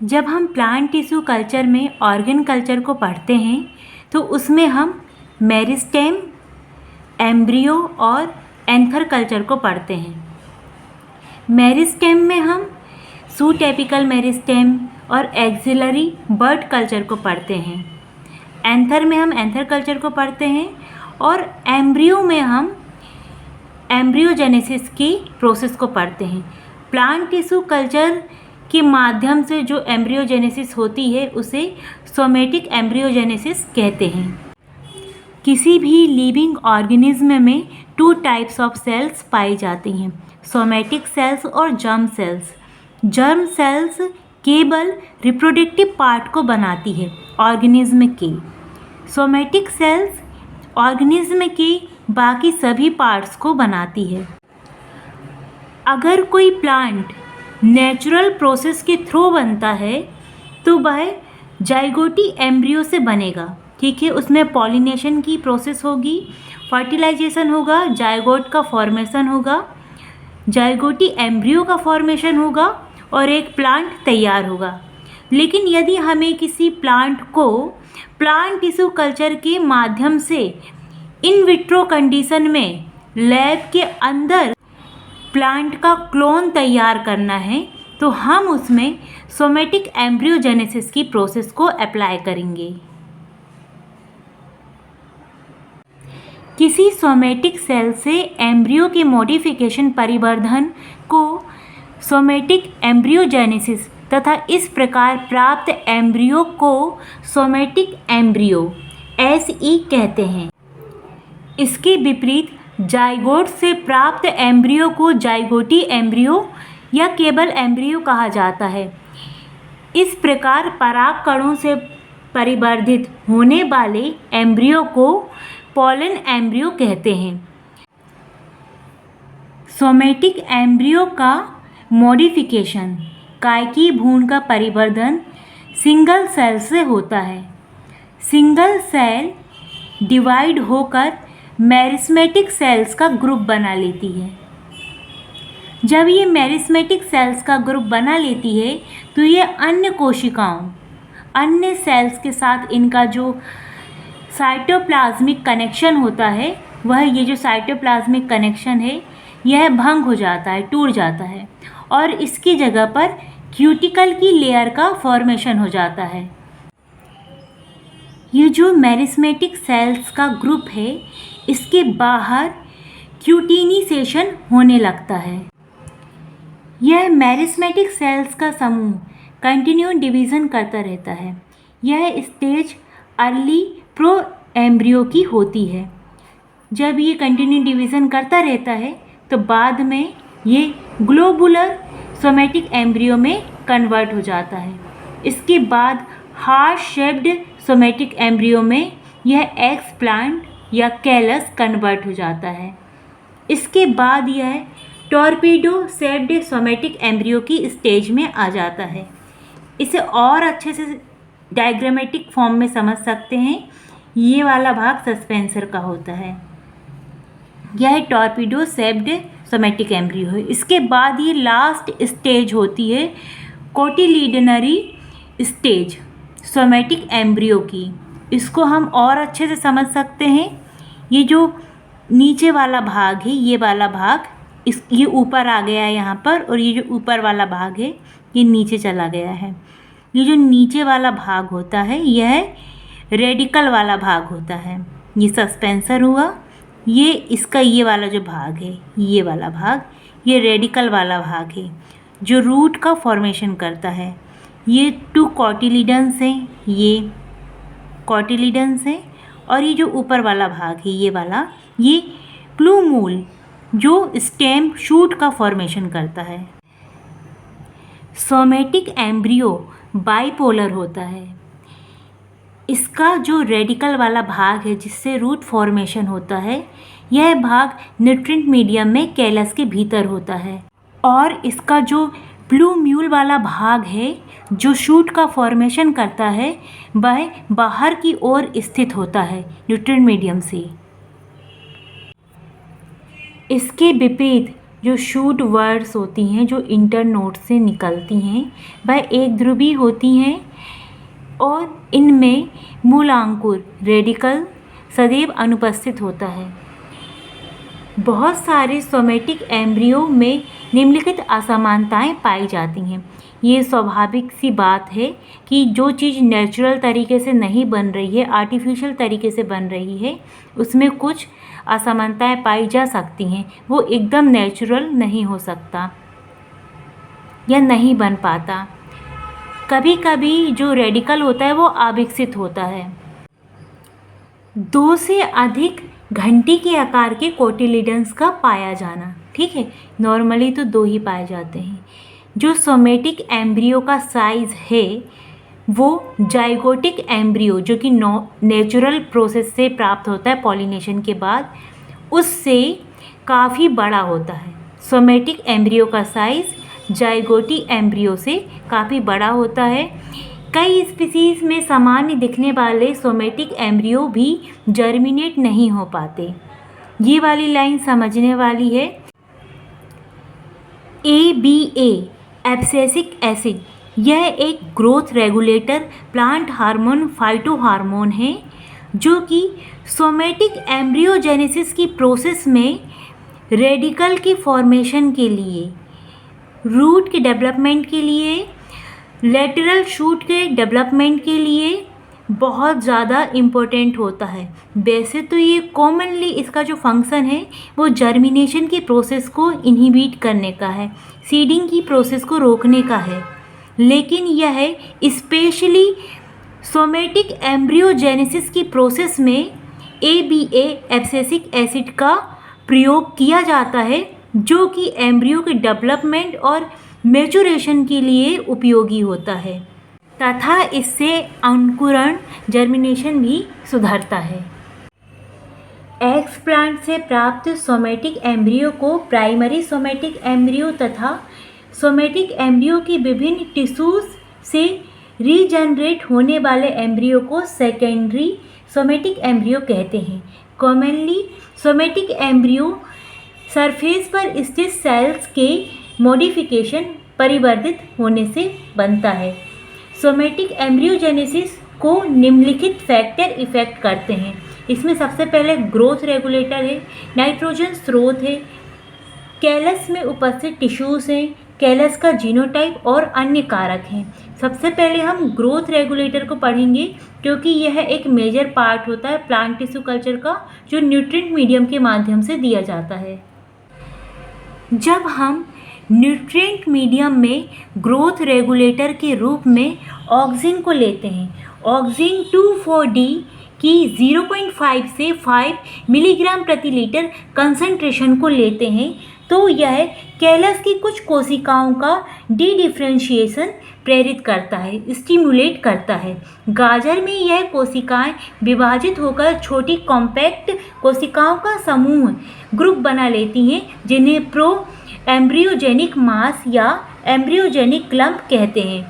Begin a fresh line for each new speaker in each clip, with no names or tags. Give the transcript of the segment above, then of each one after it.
जब हम plant tissue culture में ऑर्गन कल्चर को पढ़ते हैं तो उसमें हम मेरिस्टेम, एम्ब्रियो और एंथर कल्चर को पढ़ते हैं। मेरिस्टेम में हम सूट एपिकल मेरिस्टेम और एक्सिलरी बर्ड कल्चर को पढ़ते हैं। एंथर में हम एंथर कल्चर को पढ़ते हैं और एम्ब्रियो में हम एम्ब्रियोजेनेसिस की प्रोसेस को पढ़ते हैं। प्लांट टिश्यू कल्चर के माध्यम से जो एम्ब्रियोजेनेसिस होती है उसे सोमेटिक एम्ब्रियोजेनेसिस कहते हैं। किसी भी लिविंग ऑर्गेनिज्म में 2 टाइप्स ऑफ सेल्स पाई जाती हैं, सोमेटिक सेल्स और जर्म सेल्स। जर्म सेल्स केवल रिप्रोडक्टिव पार्ट को बनाती है ऑर्गेनिज्म के। सोमेटिक सेल्स ऑर्गेनिज्म के बाकी सभी पार्ट्स को बनाती है। अगर कोई प्लांट नेचुरल प्रोसेस के थ्रू बनता है तो वह जाइगोटी एम्ब्रियो से बनेगा, ठीक है। उसमें पॉलिनेशन की प्रोसेस होगी, फर्टिलाइजेशन होगा, जाइगोट का फॉर्मेशन होगा, जाइगोटी एम्ब्रियो का फॉर्मेशन होगा और एक प्लांट तैयार होगा। लेकिन यदि हमें किसी प्लांट को प्लांट टिश्यू कल्चर के माध्यम से इन विट्रो कंडीशन में लैब के अंदर प्लांट का क्लोन तैयार करना है तो हम उसमें सोमेटिक एम्ब्रियोजेनेसिस की प्रोसेस को अप्लाई करेंगे। किसी सोमेटिक सेल से एम्ब्रियो के मॉडिफिकेशन परिवर्धन को सोमेटिक एम्ब्रियोजेनेसिस तथा इस प्रकार प्राप्त एम्ब्रियो को सोमेटिक एम्ब्रियो SE कहते हैं। इसके विपरीत जाइगोट से प्राप्त एम्ब्रियो को जाइगोटी एम्ब्रियो या केवल एम्ब्रियो कहा जाता है। इस प्रकार पराग कणों से परिवर्धित होने वाले एम्ब्रियो को पॉलन एम्ब्रियो कहते हैं। सोमेटिक एम्ब्रियो का मॉडिफिकेशन कायकी भ्रूण का परिवर्धन सिंगल सेल से होता है। सिंगल सेल डिवाइड होकर मेरिस्मेटिक सेल्स का ग्रुप बना लेती है। जब ये मेरिस्मेटिक सेल्स का ग्रुप बना लेती है तो ये अन्य कोशिकाओं, अन्य सेल्स के साथ इनका जो साइटोप्लाज्मिक कनेक्शन होता है वह ये जो साइटोप्लाज्मिक कनेक्शन है यह भंग हो जाता है, टूट जाता है और इसकी जगह पर क्यूटिकल की लेयर का फॉर्मेशन हो जाता है। ये जो मेरिस्मेटिक सेल्स का ग्रुप है इसके बाहर क्यूटिनिसेशन होने लगता है। यह मेरिस्मेटिक सेल्स का समूह कंटिन्यू डिवीज़न करता रहता है। यह स्टेज अर्ली प्रो एम्ब्रियो की होती है। जब ये कंटिन्यू डिवीज़न करता रहता है तो बाद में ये ग्लोबुलर सोमेटिक एम्ब्रियो में कन्वर्ट हो जाता है। इसके बाद हार्ट शेप्ड सोमेटिक एम्ब्रियो में यह एक्स प्लांट या कैलस कन्वर्ट हो जाता है। इसके बाद यह टॉर्पीडो शेप्ड सोमेटिक एम्ब्रियो की स्टेज में आ जाता है। इसे और अच्छे से डायग्रामेटिक फॉर्म में समझ सकते हैं। ये वाला भाग सस्पेंसर का होता है। यह टॉर्पीडो शेप्ड सोमेटिक एम्ब्रियो है। इसके बाद ये लास्ट स्टेज होती है कोटिलिडनरी स्टेज सोमेटिक एम्ब्रियो की। इसको हम और अच्छे से समझ सकते हैं। ये जो नीचे वाला भाग है, ये वाला भाग ये ऊपर आ गया है यहाँ पर, और ये जो ऊपर वाला भाग है ये नीचे चला गया है। ये जो नीचे वाला भाग होता है यह रेडिकल वाला भाग होता है। ये सस्पेंसर हुआ। ये इसका ये वाला जो भाग है, ये वाला भाग, ये रेडिकल वाला भाग है जो रूट का फॉर्मेशन करता है। ये 2 कॉटिलिडन्स हैं, ये कॉटिलिडन्स हैं, और ये जो ऊपर वाला भाग है ये वाला, ये प्लूमूल जो स्टेम शूट का फॉर्मेशन करता है। सोमेटिक एम्ब्रियो बाइपोलर होता है। इसका जो रेडिकल वाला भाग है जिससे रूट फॉर्मेशन होता है, यह भाग न्यूट्रिएंट मीडियम में कैलस के भीतर होता है, और इसका जो प्लूम्यूल वाला भाग है जो शूट का फॉर्मेशन करता है वह बाहर की ओर स्थित होता है न्यूट्रिएंट मीडियम से। इसके विपरीत जो शूट वर्ड्स होती हैं, जो इंटरनोड से निकलती हैं, वह एक ध्रुवी होती हैं और इनमें मूलांकुर रेडिकल सदैव अनुपस्थित होता है। बहुत सारे सोमेटिक एम्ब्रियो में निम्नलिखित असमानताएं पाई जाती हैं। ये स्वाभाविक सी बात है कि जो चीज़ नेचुरल तरीके से नहीं बन रही है, आर्टिफिशियल तरीके से बन रही है, उसमें कुछ असमानताएं पाई जा सकती हैं। वो एकदम नेचुरल नहीं हो सकता या नहीं बन पाता। कभी कभी जो रेडिकल होता है वो अविकसित होता है। 2 से अधिक घंटी के आकार के कोटिलिडन्स का पाया जाना, ठीक है, नॉर्मली तो 2 ही पाए जाते हैं। जो सोमेटिक एम्ब्रियो का साइज़ है वो जाइगोटिक एम्ब्रियो, जो कि नेचुरल प्रोसेस से प्राप्त होता है पॉलिनेशन के बाद, उससे काफ़ी बड़ा होता है। सोमेटिक एम्ब्रियो का साइज़ जाइगोटी एम्ब्रियो से काफ़ी बड़ा होता है। कई स्पीसीज़ में सामान्य दिखने वाले सोमेटिक एम्ब्रियो भी जर्मिनेट नहीं हो पाते। ये वाली लाइन समझने वाली है। ABA एब्सिसिक एसिड, यह एक growth regulator plant hormone phyto hormone है जो कि सोमेटिक एम्ब्रियोजेनेसिस की प्रोसेस में रेडिकल के फॉर्मेशन के लिए, रूट के डेवलपमेंट के लिए, लेटरल शूट के डेवलपमेंट के लिए बहुत ज़्यादा इम्पोर्टेंट होता है। वैसे तो ये कॉमनली इसका जो फंक्शन है वो जर्मिनेशन की प्रोसेस को इनहिबिट करने का है, सीडिंग की प्रोसेस को रोकने का है, लेकिन यह स्पेशली सोमेटिक एम्ब्रियोजेनेसिस की प्रोसेस में ABA एब्सिसिक एसिड का प्रयोग किया जाता है, जो कि एम्ब्रियो के डेवलपमेंट और मैच्योरेशन के लिए उपयोगी होता है तथा इससे अंकुरण जर्मिनेशन भी सुधरता है। एक्सप्लांट से प्राप्त सोमेटिक एम्ब्रियो को प्राइमरी सोमेटिक एम्ब्रियो तथा सोमेटिक एम्ब्रियो की विभिन्न टिश्यूज से रीजनरेट होने वाले एम्ब्रियो को सेकेंडरी सोमेटिक एम्ब्रियो कहते हैं। कॉमनली सोमेटिक एम्ब्रियो सरफेस पर स्थित सेल्स के मॉडिफिकेशन परिवर्तित होने से बनता है। सोमेटिक एम्ब्रियोजेनेसिस को निम्नलिखित फैक्टर इफेक्ट करते हैं। इसमें सबसे पहले ग्रोथ रेगुलेटर है, नाइट्रोजन स्रोत है, कैलस में उपस्थित टिश्यूज़ हैं, कैलस का जीनोटाइप और अन्य कारक हैं। सबसे पहले हम ग्रोथ रेगुलेटर को पढ़ेंगे क्योंकि यह एक मेजर पार्ट होता है प्लांट टिश्यू कल्चर का, जो न्यूट्रिएंट मीडियम के माध्यम से दिया जाता है। जब हम न्यूट्रिएंट मीडियम में ग्रोथ रेगुलेटर के रूप में ऑक्सिन को लेते हैं, ऑक्सिन 2,4-D की 0.5 से 5 मिलीग्राम प्रति लीटर कंसंट्रेशन को लेते हैं, तो यह कैलस की कुछ कोशिकाओं का डी डिफ्रेंशिएशन प्रेरित करता है, स्टिमुलेट करता है। गाजर में यह कोशिकाएं विभाजित होकर छोटी कॉम्पैक्ट कोशिकाओं का समूह ग्रुप बना लेती हैं, जिन्हें प्रो एम्ब्रियोजेनिक मास या एम्ब्रियोजेनिक क्लम्प कहते हैं।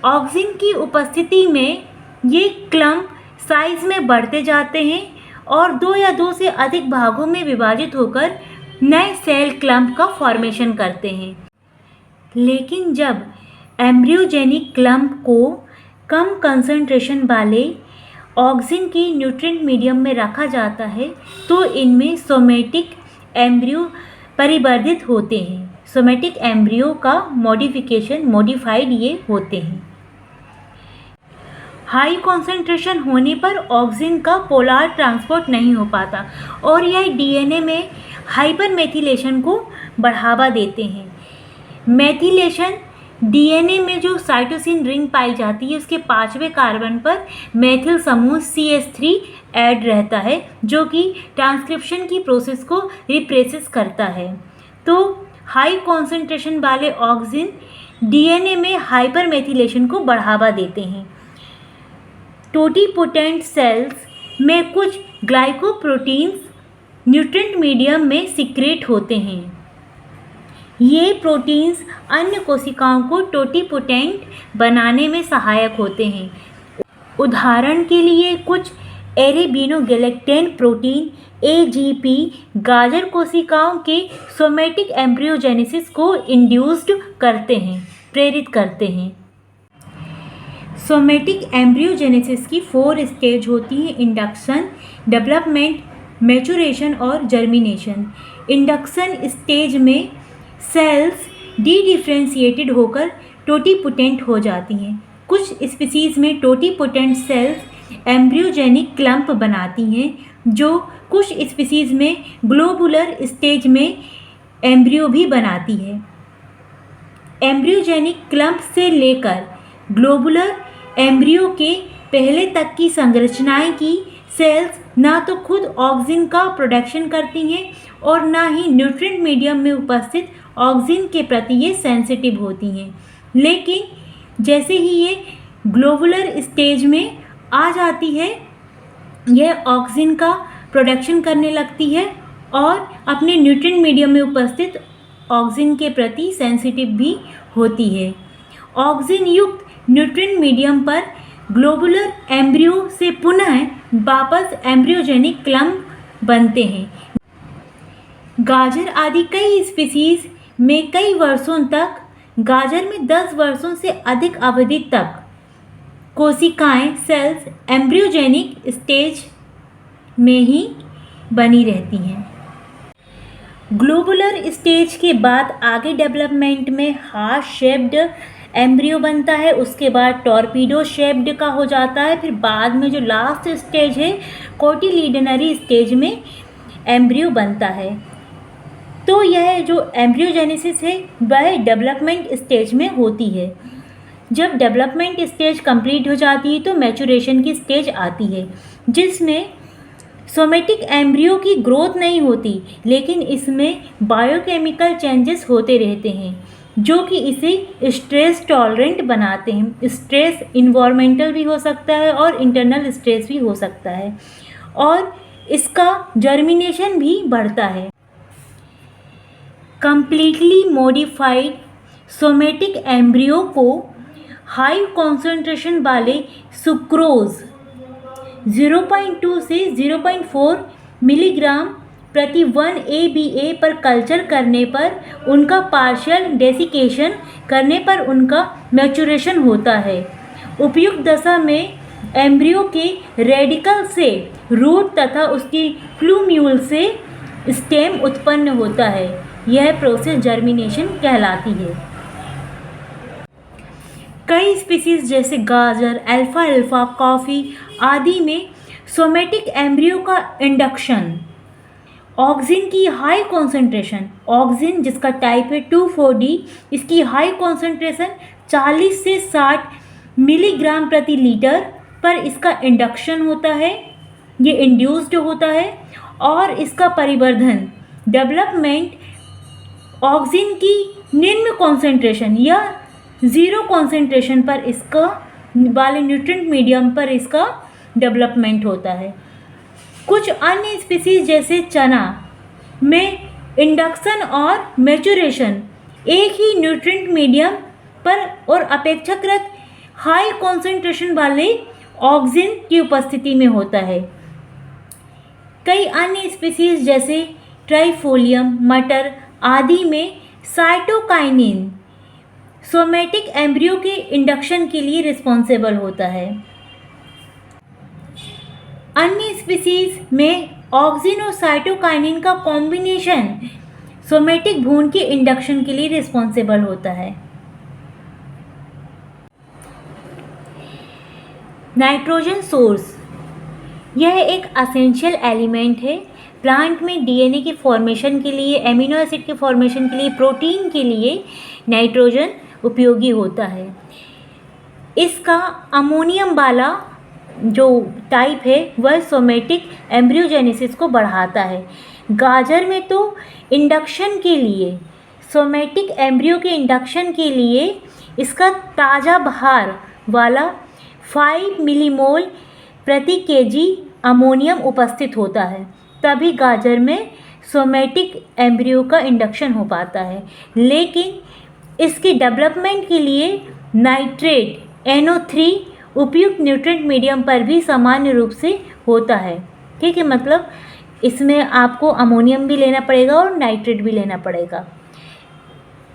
ऑक्सिन की उपस्थिति में ये क्लम्प साइज में बढ़ते जाते हैं और 2 या 2 से अधिक भागों में विभाजित होकर नए सेल क्लम्प का फॉर्मेशन करते हैं। लेकिन जब एम्ब्रियोजेनिक क्लम्प को कम कंसंट्रेशन वाले ऑक्सिन की न्यूट्रिएंट मीडियम में रखा जाता है तो इनमें सोमेटिक एम्ब्रियो परिवर्धित होते हैं। सोमेटिक एम्ब्रियो का मॉडिफाइड ये होते हैं। हाई कॉन्सेंट्रेशन होने पर ऑक्सिन का पोलर ट्रांसपोर्ट नहीं हो पाता और यह डीएनए में हाइपरमेथिलेशन को बढ़ावा देते हैं। मेथिलेशन डीएनए में जो साइटोसिन रिंग पाई जाती है उसके 5वें कार्बन पर मेथिल समूह CH3 ऐड रहता है, जो कि ट्रांसक्रिप्शन की प्रोसेस को रिप्रेसेस करता है। तो हाई कॉन्सेंट्रेशन वाले ऑक्सिन डीएनए में हाइपरमेथिलेशन को बढ़ावा देते हैं। टोटिपोटेंट सेल्स में कुछ ग्लाइकोप्रोटीन्स न्यूट्रिएंट मीडियम में सीक्रेट होते हैं। ये प्रोटीन्स अन्य कोशिकाओं को टोटिपोटेंट बनाने में सहायक होते हैं। उदाहरण के लिए कुछ एरेबिनोगैलेक्टेन प्रोटीन AGP गाजर कोशिकाओं के सोमेटिक एम्ब्रियोजेनेसिस को इंड्यूस्ड करते हैं, प्रेरित करते हैं। सोमेटिक एम्ब्रियोजेनेसिस की 4 स्टेज होती हैं: इंडक्शन, डेवलपमेंट, मैचुरेशन और जर्मिनेशन। इंडक्शन स्टेज में सेल्स डी डिफ्रेंशिएटेड होकर टोटीपोटेंट हो जाती हैं। कुछ स्पीसीज में टोटीपोटेंट सेल्स एम्ब्रियोजेनिक क्लम्प बनाती हैं, जो कुछ स्पीसीज में ग्लोबुलर स्टेज में एम्ब्रियो भी बनाती है। एम्ब्रियोजेनिक क्लम्प से लेकर ग्लोबुलर एम्ब्रियो के पहले तक की संरचनाएं की सेल्स ना तो खुद ऑक्सिन का प्रोडक्शन करती हैं और ना ही न्यूट्रिएंट मीडियम में उपस्थित ऑक्सिन के प्रति ये सेंसिटिव होती हैं। लेकिन जैसे ही ये ग्लोबुलर स्टेज में आ जाती है, यह ऑक्सिन का प्रोडक्शन करने लगती है और अपने न्यूट्रिएंट मीडियम में उपस्थित ऑक्सिन के प्रति सेंसिटिव भी होती है। ऑक्सिन युक्त न्यूट्रिएंट मीडियम पर ग्लोबुलर एम्ब्रियो से पुनः वापस एम्ब्रियोजेनिक क्लम्प बनते हैं। गाजर आदि कई स्पीसीज में कई वर्षों तक, गाजर में 10 वर्षों से अधिक अवधि तक कोशिकाएं सेल्स एम्ब्रियोजेनिक स्टेज में ही बनी रहती हैं। ग्लोबुलर स्टेज के बाद आगे डेवलपमेंट में हार्ट शेप्ड एम्ब्रियो बनता है, उसके बाद टॉर्पीडो शेप्ड का हो जाता है, फिर बाद में जो लास्ट स्टेज है कोटिलीडनरी स्टेज में एम्ब्रियो बनता है। तो यह जो एम्ब्रियोजेनेसिस है वह डेवलपमेंट स्टेज में होती है। जब डेवलपमेंट स्टेज कंप्लीट हो जाती है तो मैचुरेशन की स्टेज आती है, जिसमें सोमेटिक एम्ब्रियो की ग्रोथ नहीं होती, लेकिन इसमें बायोकेमिकल चेंजेस होते रहते हैं जो कि इसे स्ट्रेस टॉलरेंट बनाते हैं। स्ट्रेस इन्वायरमेंटल भी हो सकता है और इंटरनल स्ट्रेस भी हो सकता है, और इसका जर्मिनेशन भी बढ़ता है। कंप्लीटली मॉडिफाइड सोमेटिक एम्ब्रियो को हाई कॉन्सेंट्रेशन वाले सुक्रोज 0.2 से 0.4 मिलीग्राम प्रति 1 ABA पर कल्चर करने पर, उनका पार्शियल डेसिकेशन करने पर उनका मैचुरेशन होता है। उपयुक्त दशा में एम्ब्रियो के रेडिकल से रूट तथा उसकी फ्लूम्यूल से स्टेम उत्पन्न होता है। यह प्रोसेस जर्मिनेशन कहलाती है। कई स्पीसीज जैसे गाजर, अल्फाल्फा, कॉफ़ी आदि में सोमेटिक एम्ब्रियो का इंडक्शन ऑक्सिन की हाई कॉन्सेंट्रेशन, ऑक्सिन जिसका टाइप है 2,4-D, इसकी हाई कॉन्सेंट्रेशन 40 से 60 मिलीग्राम प्रति लीटर पर इसका इंडक्शन होता है, ये इंड्यूस्ड होता है, और इसका परिवर्धन डेवलपमेंट ऑक्सिन की निम्न कॉन्सेंट्रेशन या 0 कॉन्सेंट्रेशन पर इसका वाले न्यूट्रिएंट मीडियम पर इसका डेवलपमेंट होता है। कुछ अन्य स्पीसीज जैसे चना में इंडक्शन और मैचुरेशन एक ही न्यूट्रिएंट मीडियम पर और अपेक्षाकृत हाई कॉन्सेंट्रेशन वाले ऑक्सिन की उपस्थिति में होता है। कई अन्य स्पीसीज जैसे ट्राइफोलियम, मटर आदि में साइटोकाइनिन सोमेटिक एम्ब्रियो के इंडक्शन के लिए रिस्पॉन्सिबल होता है। अन्य स्पीसीज में ऑक्सिन और साइटोकाइनिन का कॉम्बिनेशन सोमेटिक भ्रूण के इंडक्शन के लिए रिस्पॉन्सिबल होता है। नाइट्रोजन सोर्स, यह एक असेंशियल एलिमेंट है। प्लांट में डीएनए के फॉर्मेशन के लिए, एमिनो एसिड के फॉर्मेशन के लिए, प्रोटीन के लिए नाइट्रोजन उपयोगी होता है। इसका अमोनियम वाला जो टाइप है वह सोमेटिक एम्ब्रियोजेनेसिस को बढ़ाता है। गाजर में तो इंडक्शन के लिए, सोमेटिक एम्ब्रियो के इंडक्शन के लिए इसका ताज़ा भार वाला 5 मिलीमोल प्रति केजी अमोनियम उपस्थित होता है, तभी गाजर में सोमेटिक एम्ब्रियो का इंडक्शन हो पाता है। लेकिन इसके डेवलपमेंट के लिए नाइट्रेट NO3 उपयुक्त न्यूट्रिएंट मीडियम पर भी सामान्य रूप से होता है। ठीक है, मतलब इसमें आपको अमोनियम भी लेना पड़ेगा और नाइट्रेट भी लेना पड़ेगा।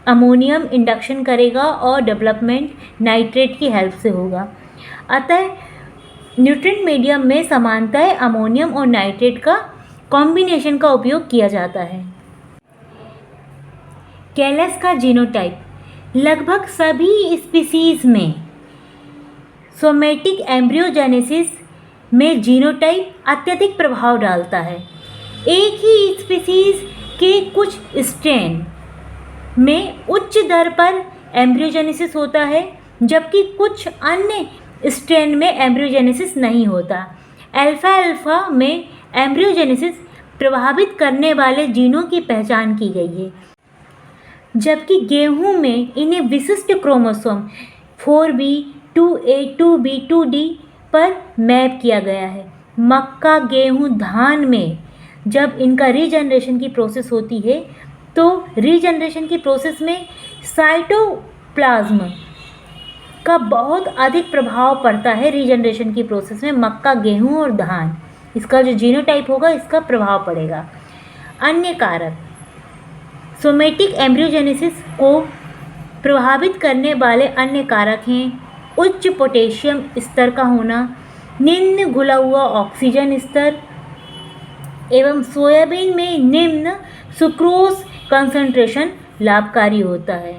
अमोनियम इंडक्शन करेगा और डेवलपमेंट नाइट्रेट की हेल्प से होगा। अतः न्यूट्रिएंट मीडियम में सामान्यतः अमोनियम और नाइट्रेट का कॉम्बिनेशन का उपयोग किया जाता है। कैलस का जीनोटाइप। लगभग सभी स्पीसीज में सोमेटिक एम्ब्रियोजेनेसिस में जीनोटाइप अत्यधिक प्रभाव डालता है। एक ही स्पीसीज के कुछ स्ट्रेन में उच्च दर पर एम्ब्रियोजेनेसिस होता है, जबकि कुछ अन्य स्ट्रेन में एम्ब्रियोजेनेसिस नहीं होता। अल्फा में एम्ब्रियोजेनेसिस प्रभावित करने वाले जीनों की पहचान की गई है, जबकि गेहूं में इन्हें विशिष्ट chromosome 4b, 2a, 2b, 2d पर मैप किया गया है। मक्का, गेहूं, धान में जब इनका रीजनरेशन की प्रोसेस होती है तो रीजनरेशन की प्रोसेस में साइटोप्लाज्म का बहुत अधिक प्रभाव पड़ता है। रीजनरेशन की प्रोसेस में मक्का, गेहूं और धान, इसका जो जीनोटाइप होगा इसका प्रभाव पड़ेगा। अन्य कारक। सोमेटिक एम्ब्रियोजेनेसिस को प्रभावित करने वाले अन्य कारक हैं उच्च पोटेशियम स्तर का होना, निम्न घुला हुआ ऑक्सीजन स्तर एवं सोयाबीन में निम्न सुक्रोज कंसंट्रेशन लाभकारी होता है।